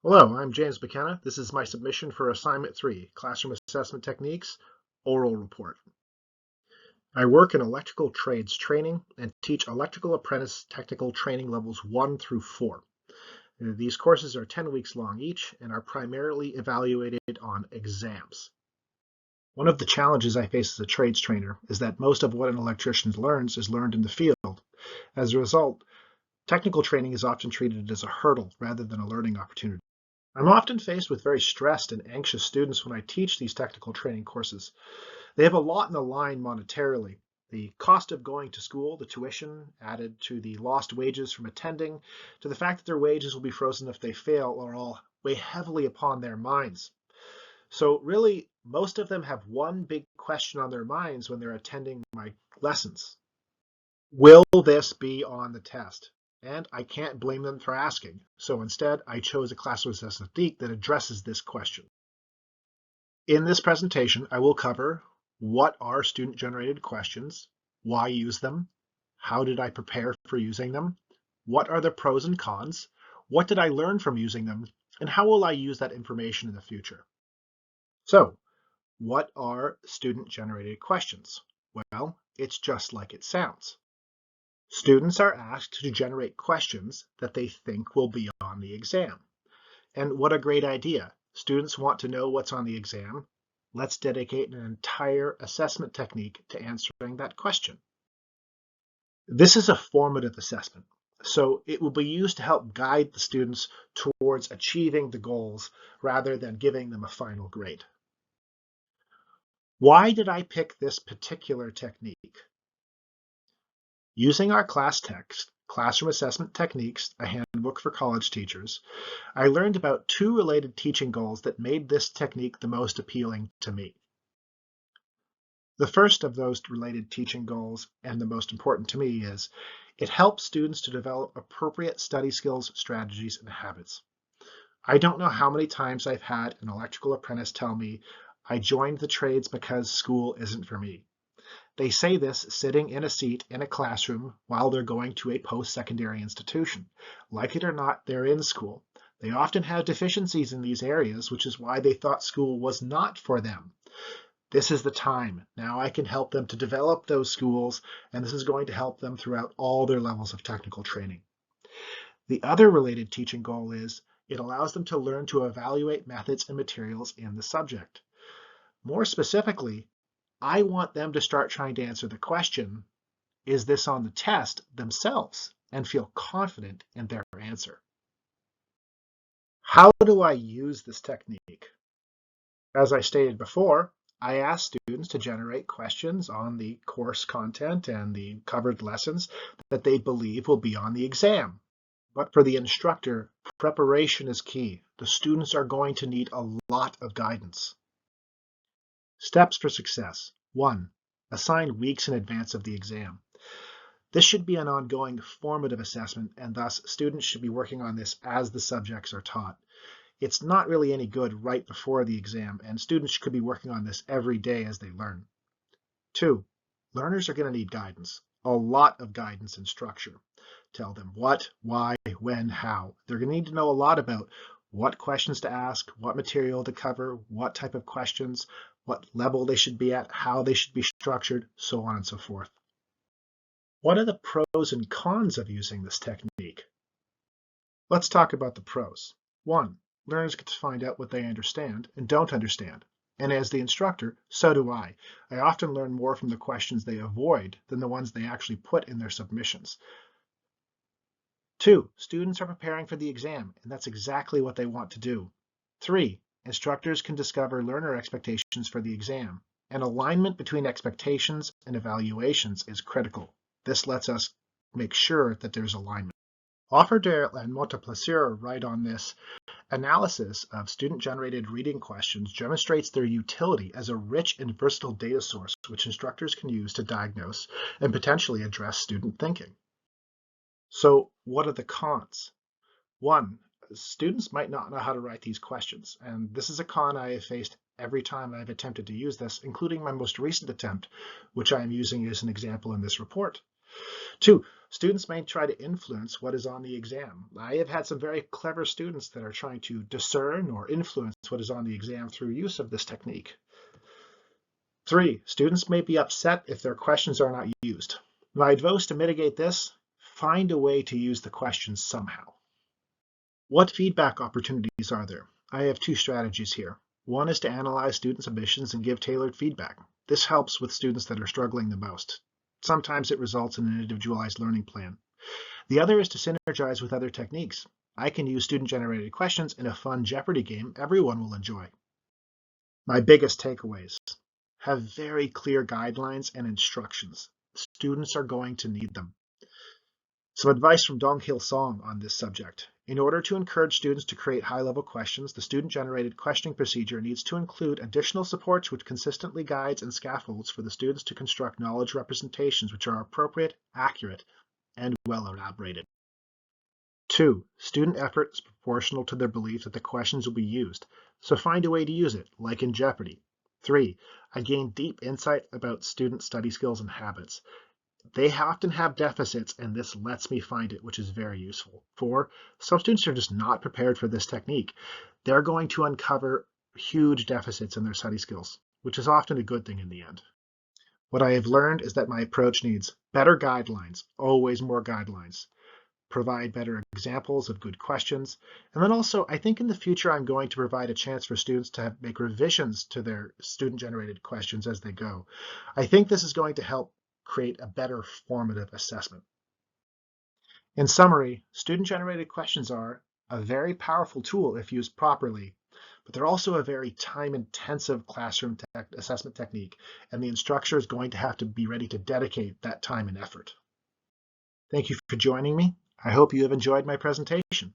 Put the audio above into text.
Hello, I'm James McKenna. This is my submission for Assignment 3, Classroom Assessment Techniques, Oral Report. I work in electrical trades training and teach electrical apprentice technical training levels 1 through 4. These courses are 10 weeks long each and are primarily evaluated on exams. One of the challenges I face as a trades trainer is that most of what an electrician learns is learned in the field. As a result, technical training is often treated as a hurdle rather than a learning opportunity. I'm often faced with very stressed and anxious students when I teach these technical training courses. They have a lot on the line monetarily. The cost of going to school, the tuition added to the lost wages from attending, to the fact that their wages will be frozen if they fail, are all weigh heavily upon their minds. So really, most of them have one big question on their minds when they're attending my lessons. Will this be on the test? And I can't blame them for asking. So instead, I chose a classroom assessment technique that addresses this question. In this presentation, I will cover what are student-generated questions, why use them, how did I prepare for using them, what are the pros and cons, what did I learn from using them, and how will I use that information in the future. So, what are student-generated questions? Well, it's just like it sounds. Students are asked to generate questions that they think will be on the exam. And what a great idea. Students want to know what's on the exam. Let's dedicate an entire assessment technique to answering that question. This is a formative assessment, so it will be used to help guide the students towards achieving the goals rather than giving them a final grade. Why did I pick this particular technique? Using our class text, Classroom Assessment Techniques, a handbook for college teachers, I learned about two related teaching goals that made this technique the most appealing to me. The first of those related teaching goals, and the most important to me, is it helps students to develop appropriate study skills, strategies, and habits. I don't know how many times I've had an electrical apprentice tell me, I joined the trades because school isn't for me. They say this sitting in a seat in a classroom while they're going to a post-secondary institution. Like it or not, they're in school. They often have deficiencies in these areas, which is why they thought school was not for them. This is the time. Now I can help them to develop those skills, and this is going to help them throughout all their levels of technical training. The other related teaching goal is it allows them to learn to evaluate methods and materials in the subject. More specifically, I want them to start trying to answer the question, is this on the test, themselves, and feel confident in their answer. How do I use this technique? As I stated before, I ask students to generate questions on the course content and the covered lessons that they believe will be on the exam. But for the instructor, preparation is key. The students are going to need a lot of guidance. Steps for success. 1. Assign weeks in advance of the exam. This should be an ongoing formative assessment, and thus students should be working on this as the subjects are taught. It's not really any good right before the exam, and students could be working on this every day as they learn. 2. Learners are going to need guidance, a lot of guidance and structure. Tell them what, why, when, how. They're going to need to know a lot about what questions to ask, what material to cover, what type of questions, what level they should be at, how they should be structured, so on and so forth. What are the pros and cons of using this technique? Let's talk about the pros. 1. Learners get to find out what they understand and don't understand. And as the instructor, so do I. I often learn more from the questions they avoid than the ones they actually put in their submissions. 2. Students are preparing for the exam, and that's exactly what they want to do. 3. Instructors can discover learner expectations for the exam, and alignment between expectations and evaluations is critical. This lets us make sure that there's alignment. Offerdale and Monteplaisir write on this. Analysis of student-generated reading questions demonstrates their utility as a rich and versatile data source which instructors can use to diagnose and potentially address student thinking. So what are the cons? 1. Students might not know how to write these questions, and this is a con I have faced every time I've attempted to use this, including my most recent attempt, which I am using as an example in this report. 2, students may try to influence what is on the exam. I have had some very clever students that are trying to discern or influence what is on the exam through use of this technique. 3, students may be upset if their questions are not used. My advice to mitigate this, find a way to use the questions somehow. What feedback opportunities are there? I have 2 strategies here. One is to analyze student submissions and give tailored feedback. This helps with students that are struggling the most. Sometimes it results in an individualized learning plan. The other is to synergize with other techniques. I can use student-generated questions in a fun Jeopardy game everyone will enjoy. My biggest takeaways. Have very clear guidelines and instructions. Students are going to need them. Some advice from Dong Hil Song on this subject. In order to encourage students to create high-level questions, the student-generated questioning procedure needs to include additional supports which consistently guides and scaffolds for the students to construct knowledge representations which are appropriate, accurate, and well elaborated. 2, student effort is proportional to their belief that the questions will be used, so find a way to use it, like in Jeopardy! 3, I gained deep insight about student study skills and habits. They often have deficits, and this lets me find it, which is very useful. 4, some students are just not prepared for this technique. They're going to uncover huge deficits in their study skills, which is often a good thing in the end. What I have learned is that my approach needs better guidelines, always more guidelines, provide better examples of good questions, and then also I think in the future I'm going to provide a chance for students to make revisions to their student-generated questions as they go. I think this is going to help create a better formative assessment. In summary, student-generated questions are a very powerful tool if used properly, but they're also a very time-intensive classroom assessment technique, and the instructor is going to have to be ready to dedicate that time and effort. Thank you for joining me. I hope you have enjoyed my presentation.